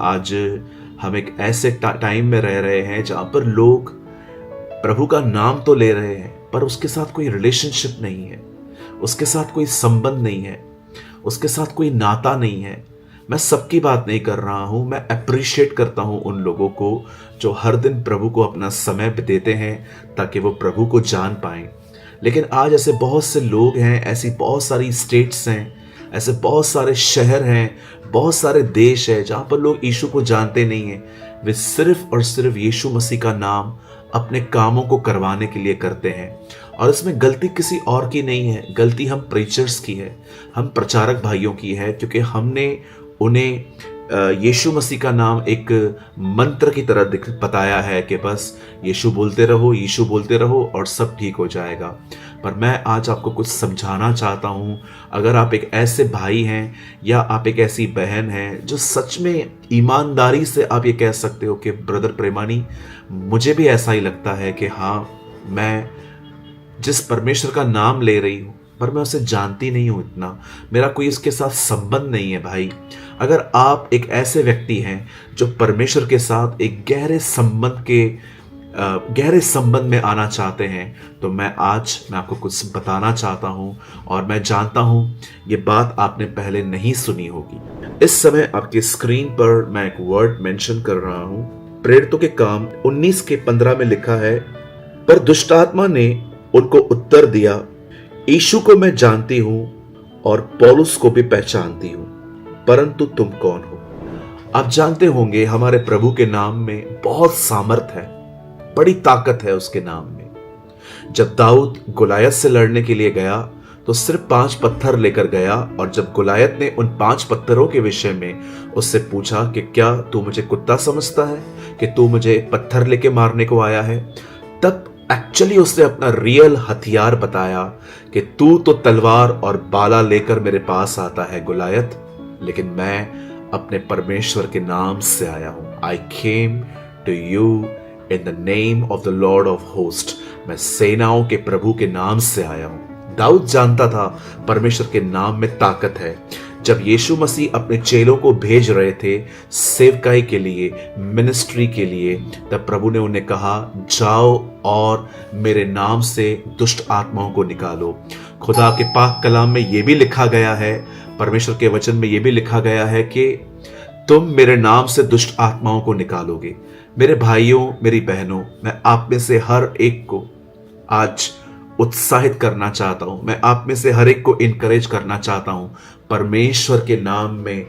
आज हम एक ऐसे टाइम में रह रहे हैं जहां पर लोग प्रभु का नाम तो ले रहे हैं पर उसके साथ कोई रिलेशनशिप नहीं है, उसके साथ कोई संबंध नहीं है, उसके साथ कोई नाता नहीं है। मैं सबकी बात नहीं कर रहा हूं, मैं अप्रिशिएट करता हूं उन लोगों को जो हर दिन प्रभु को अपना समय देते हैं ताकि वो प्रभु को जान पाएं। लेकिन आज ऐसे बहुत से लोग हैं, ऐसी बहुत सारी स्टेट्स हैं, ऐसे बहुत सारे शहर हैं, बहुत सारे देश हैं जहां पर लोग यीशु को जानते नहीं हैं। वे सिर्फ और सिर्फ यीशु मसीह का नाम अपने कामों को करवाने के लिए करते हैं और इसमें गलती किसी और की नहीं है, गलती हम प्रीचर्स की है, हम प्रचारक भाइयों की है, क्योंकि हमने उन्हें यीशु मसीह का नाम एक मंत्र की तरह बताया है कि बस यीशु बोलते रहो, यीशु बोलते रहो और सब ठीक हो जाएगा। पर मैं आज आपको कुछ समझाना चाहता हूं। अगर आप एक ऐसे भाई हैं या आप एक ऐसी बहन हैं जो सच में ईमानदारी से आप ये कह सकते हो कि ब्रदर प्रेमानी, मुझे भी ऐसा ही लगता है कि हाँ, मैं जिस परमेश्वर का नाम ले रही हूं पर मैं उसे जानती नहीं हूं, इतना मेरा कोई इसके साथ संबंध नहीं है। भाई, अगर आप एक ऐसे व्यक्ति हैं जो परमेश्वर के साथ एक गहरे संबंध में आना चाहते हैं तो मैं आपको कुछ बताना चाहता हूं और मैं जानता हूं ये बात आपने पहले नहीं सुनी होगी। इस समय आपकी स्क्रीन पर मैं एक वर्ड मेंशन कर रहा हूं। प्रेरितों के काम 19:15 में लिखा है, पर दुष्टात्मा ने उनको उत्तर दिया, यीशु को मैं जानती हूं और पौलुस को भी पहचानती हूं, परंतु तुम कौन हो? आप जानते होंगे हमारे प्रभु के नाम में बहुत सामर्थ है, बड़ी ताकत है उसके नाम में। जब दाऊद गोलायत से लड़ने के लिए गया तो सिर्फ 5 पत्थर लेकर गया और जब गोलायत ने उन 5 पत्थरों के विषय में उससे पूछा कि क्या तू मुझे कुत्ता समझता है कि तू मुझे पत्थर लेके मारने को आया है, तब एक्चुअली उसने अपना रियल हथियार बताया कि तू तो तलवार और बाला लेकर मेरे पास आता है गोलायत, लेकिन मैं अपने परमेश्वर के नाम से आया हूं। I came to you in the name of the Lord of host. मैं सेनाओं के प्रभु के नाम से आया हूं। दाऊद जानता था परमेश्वर के नाम में ताकत है। जब यीशु मसीह अपने चेलों को भेज रहे थे सेवकाई के लिए, मिनिस्ट्री के लिए, तब प्रभु ने उन्हें कहा, जाओ और मेरे नाम से दुष्ट आत्माओं को निकालो। खुदा के पाक कलाम में यह भी लिखा गया है, परमेश्वर के वचन में यह भी लिखा गया है कि तुम मेरे नाम से दुष्ट आत्माओं को निकालोगे। मेरे भाइयों, मेरी बहनों, मैं आप में से हर एक को आज उत्साहित करना चाहता हूं, मैं आप में से हर एक को इनकरेज करना चाहता हूं। परमेश्वर के नाम में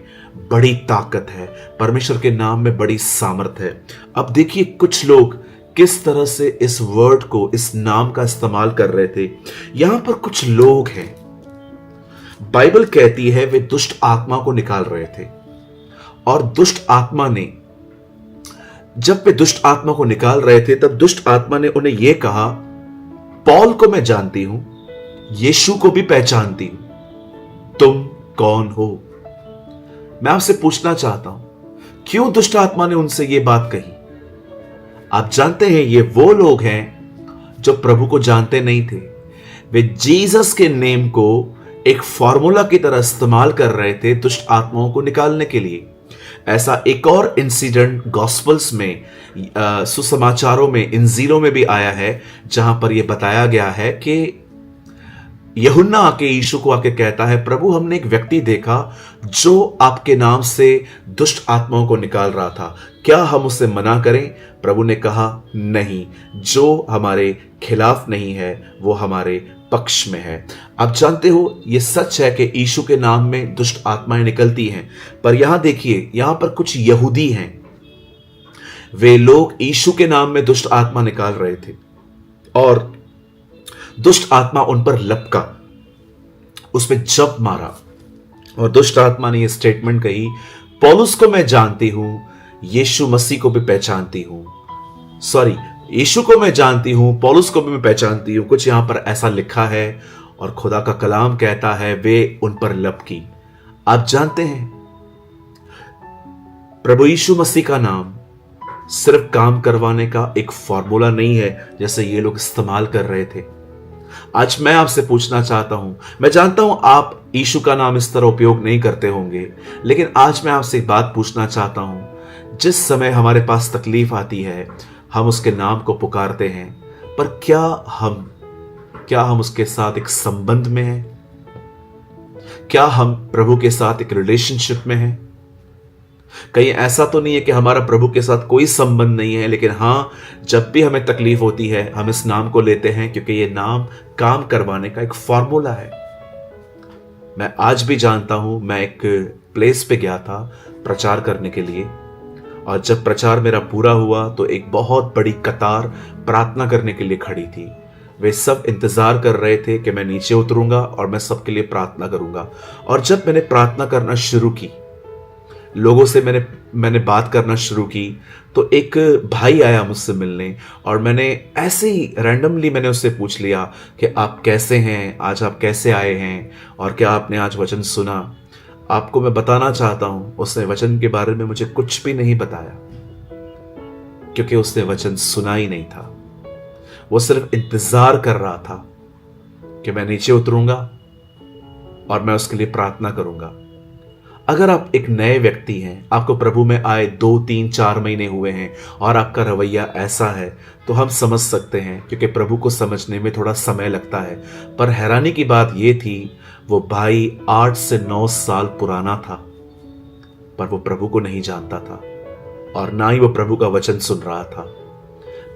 बड़ी ताकत है, परमेश्वर के नाम में बड़ी सामर्थ है। अब देखिए कुछ लोग किस तरह से इस वर्ड को, इस नाम का इस्तेमाल कर रहे थे। यहां पर कुछ लोग हैं, बाइबल कहती है वे दुष्ट आत्मा को निकाल रहे थे और दुष्ट आत्मा ने, जब वे दुष्ट आत्मा को निकाल रहे थे तब दुष्ट आत्मा ने उन्हें यह कहा, पौल को मैं जानती हूं, यीशु को भी पहचानती हूं, तुम कौन हो? मैं आपसे पूछना चाहता हूं, क्यों दुष्ट आत्मा ने उनसे यह बात कही? आप जानते हैं ये वो लोग हैं जो प्रभु को जानते नहीं थे। वे जीसस के नेम को एक फॉर्मूला की तरह इस्तेमाल कर रहे थे दुष्ट आत्माओं को निकालने के लिए। ऐसा एक और इंसिडेंट गॉस्पल्स में, सुसमाचारों में, इंजीलों में भी आया है, जहां पर यह बताया गया है कि यूहन्ना आके यीशु को आके कहता है, प्रभु हमने एक व्यक्ति देखा जो आपके नाम से दुष्ट आत्माओं को निकाल रहा था, क्या हम उसे मना करें? प्रभु ने कहा, नहीं, जो हमारे खिलाफ नहीं है वो हमारे पक्ष में है। आप जानते हो ये सच है कि यीशु के नाम में दुष्ट आत्माएं निकलती हैं, पर यहां देखिए, यहां पर कुछ यहूदी हैं, वे लोग यीशु के नाम में दुष्ट आत्मा निकाल रहे थे और दुष्ट आत्मा उन पर लपका, उसमें जब मारा और दुष्ट आत्मा ने यह स्टेटमेंट कही, पौलुस को मैं जानती हूं, यीशु मसीह को भी पहचानती हूं, सॉरी, यीशु को मैं जानती हूं, पौलुस को भी मैं पहचानती हूं। कुछ यहां पर ऐसा लिखा है और खुदा का कलाम कहता है वे उन पर लपकी। आप जानते हैं प्रभु यीशु मसीह का नाम सिर्फ काम करवाने का एक फॉर्मूला नहीं है जैसे ये लोग इस्तेमाल कर रहे थे। आज मैं आपसे पूछना चाहता हूं, मैं जानता हूं आप यीशु का नाम इस तरह उपयोग नहीं करते होंगे, लेकिन आज मैं आपसे एक बात पूछना चाहता हूं, जिस समय हमारे पास तकलीफ आती है हम उसके नाम को पुकारते हैं, पर क्या हम उसके साथ एक संबंध में हैं? क्या हम प्रभु के साथ एक रिलेशनशिप में हैं? कहीं ऐसा तो नहीं है कि हमारा प्रभु के साथ कोई संबंध नहीं है, लेकिन हां, जब भी हमें तकलीफ होती है हम इस नाम को लेते हैं, क्योंकि यह नाम काम करवाने का एक फॉर्मूला है। मैं आज भी जानता हूं, मैं एक प्लेस पे गया था प्रचार करने के लिए, और जब प्रचार मेरा पूरा हुआ तो एक बहुत बड़ी कतार प्रार्थना करने के लिए खड़ी थी। वे सब इंतजार कर रहे थे कि मैं नीचे उतरूंगा और मैं सबके लिए प्रार्थना करूंगा। और जब मैंने प्रार्थना करना शुरू की, लोगों से मैंने बात करना शुरू की, तो एक भाई आया मुझसे मिलने, और मैंने ऐसे ही रैंडमली मैंने उससे पूछ लिया कि आप कैसे हैं, आज आप कैसे आए हैं, और क्या आपने आज वचन सुना? आपको मैं बताना चाहता हूं, उसने वचन के बारे में मुझे कुछ भी नहीं बताया, क्योंकि उसने वचन सुना ही नहीं था। वो सिर्फ इंतजार कर रहा था कि मैं नीचे उतरूंगा और मैं उसके लिए प्रार्थना करूंगा। अगर आप एक नए व्यक्ति हैं, आपको प्रभु में आए 2, 3, 4 महीने हुए हैं और आपका रवैया ऐसा है, तो हम समझ सकते हैं, क्योंकि प्रभु को समझने में थोड़ा समय लगता है। पर हैरानी की बात यह थी, वो भाई 8 से 9 साल पुराना था, पर वो प्रभु को नहीं जानता था और ना ही वो प्रभु का वचन सुन रहा था।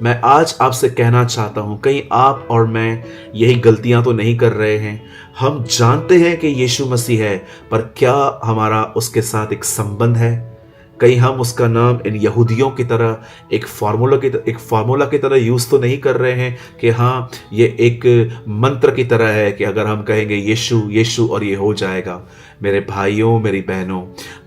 मैं आज आपसे कहना चाहता हूं, कहीं आप और मैं यही गलतियां तो नहीं कर रहे हैं? हम जानते हैं कि यीशु मसीह है, पर क्या हमारा उसके साथ एक संबंध है? कहीं हम उसका नाम इन यहूदियों की तरह एक फार्मूला की तरह यूज तो नहीं कर रहे हैं कि हाँ, ये एक मंत्र की तरह है कि अगर हम कहेंगे यीशु यीशु और ये हो जाएगा। मेरे भाइयों, मेरी बहनों,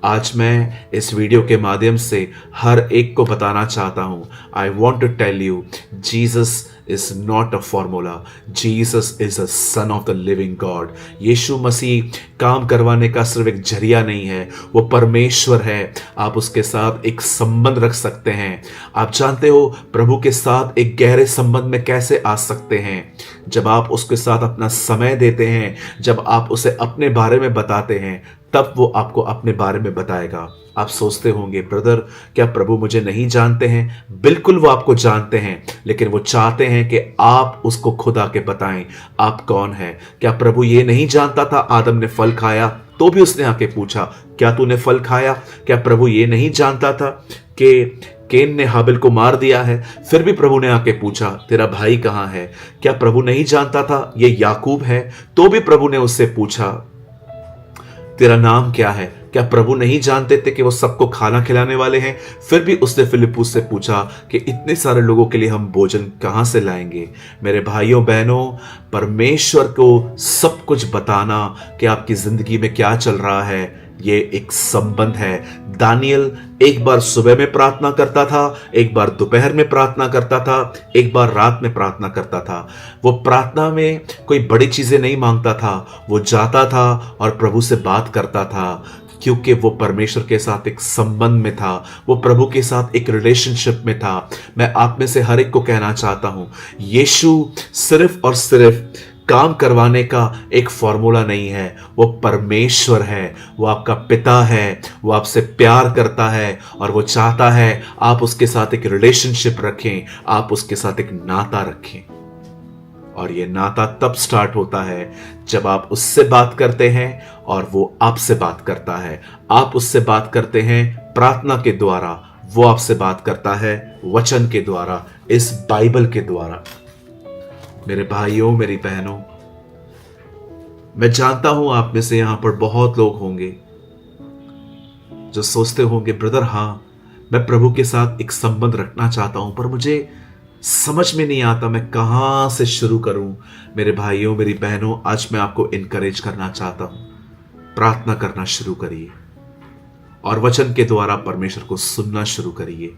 आज मैं इस वीडियो के माध्यम से हर एक को बताना चाहता हूं, I want to tell you, Jesus is not a formula. Jesus is a son of the living God. यीशु मसीह काम करवाने का सिर्फ एक जरिया नहीं है, वो परमेश्वर है। आप उसके साथ एक संबंध रख सकते हैं। आप जानते हो प्रभु के साथ एक गहरे संबंध में कैसे आ सकते हैं? जब आप उसके साथ अपना समय देते हैं, जब आप उसे अपने बारे में बताते हैं, तब वो आपको अपने बारे में बताएगा। आप सोचते होंगे, ब्रदर क्या प्रभु मुझे नहीं जानते हैं? बिल्कुल वो आपको जानते हैं, लेकिन वो चाहते हैं कि आप उसको खुद आके बताएं आप कौन है। क्या प्रभु ये नहीं जानता था आदम ने फल खाया तो भी उसने आके पूछा क्या तूने फल खाया? क्या प्रभु ये नहीं जानता था कि केन ने हाबिल को मार दिया है, फिर भी प्रभु ने आके पूछा तेरा भाई कहां है? क्या प्रभु नहीं जानता था ये याकूब है, तो भी प्रभु ने उससे पूछा तेरा नाम क्या है? क्या प्रभु नहीं जानते थे कि वो सबको खाना खिलाने वाले हैं? फिर भी उसने फिलिप्पुस से पूछा कि इतने सारे लोगों के लिए हम भोजन कहां से लाएंगे? मेरे भाइयों बहनों, परमेश्वर को सब कुछ बताना कि आपकी जिंदगी में क्या चल रहा है, ये एक संबंध है। दानियल एक बार सुबह में प्रार्थना करता था, एक बार दोपहर में प्रार्थना करता था, एक बार रात में प्रार्थना करता था। वो प्रार्थना में कोई बड़ी चीजें नहीं मांगता था, वो जाता था और प्रभु से बात करता था, क्योंकि वो परमेश्वर के साथ एक संबंध में था, वो प्रभु के साथ एक रिलेशनशिप में था। मैं आप में से हर एक को कहना चाहता हूं, यीशु सिर्फ और सिर्फ काम करवाने का एक फॉर्मूला नहीं है, वो परमेश्वर है, वो आपका पिता है, वो आपसे प्यार करता है और वो चाहता है आप उसके साथ एक रिलेशनशिप रखें, आप उसके साथ एक नाता रखें। और ये नाता तब स्टार्ट होता है जब आप उससे बात करते हैं और वो आपसे बात करता है। आप उससे बात करते हैं प्रार्थना के द्वारा, वो आपसे बात करता है वचन के द्वारा, इस बाइबल के द्वारा। मेरे भाइयों, मेरी बहनों, मैं जानता हूं आप में से यहां पर बहुत लोग होंगे जो सोचते होंगे ब्रदर हां, मैं प्रभु के साथ एक संबंध रखना चाहता हूं, पर मुझे समझ में नहीं आता मैं कहां से शुरू करूं। मेरे भाइयों, मेरी बहनों, आज मैं आपको इनकरेज करना चाहता हूं, प्रार्थना करना शुरू करिए और वचन के द्वारा परमेश्वर को सुनना शुरू करिए।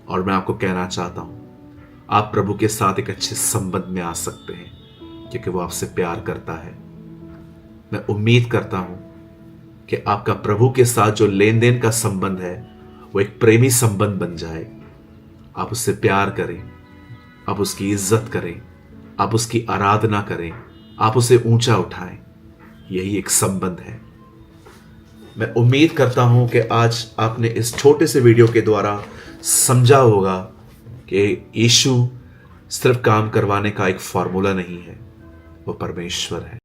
और मैं आपको कहना चाहता हूं, आप प्रभु के साथ एक अच्छे संबंध में आ सकते हैं, क्योंकि वो आपसे प्यार करता है। मैं उम्मीद करता हूं कि आपका प्रभु के साथ जो लेन देन का संबंध है वो एक प्रेमी संबंध बन जाए। आप उससे प्यार करें, आप उसकी इज्जत करें, आप उसकी आराधना करें, आप उसे ऊंचा उठाएं। यही एक संबंध है। मैं उम्मीद करता हूं कि आज आपने इस छोटे से वीडियो के द्वारा समझा होगा कि यीशु सिर्फ काम करवाने का एक फॉर्मूला नहीं है, वो परमेश्वर है।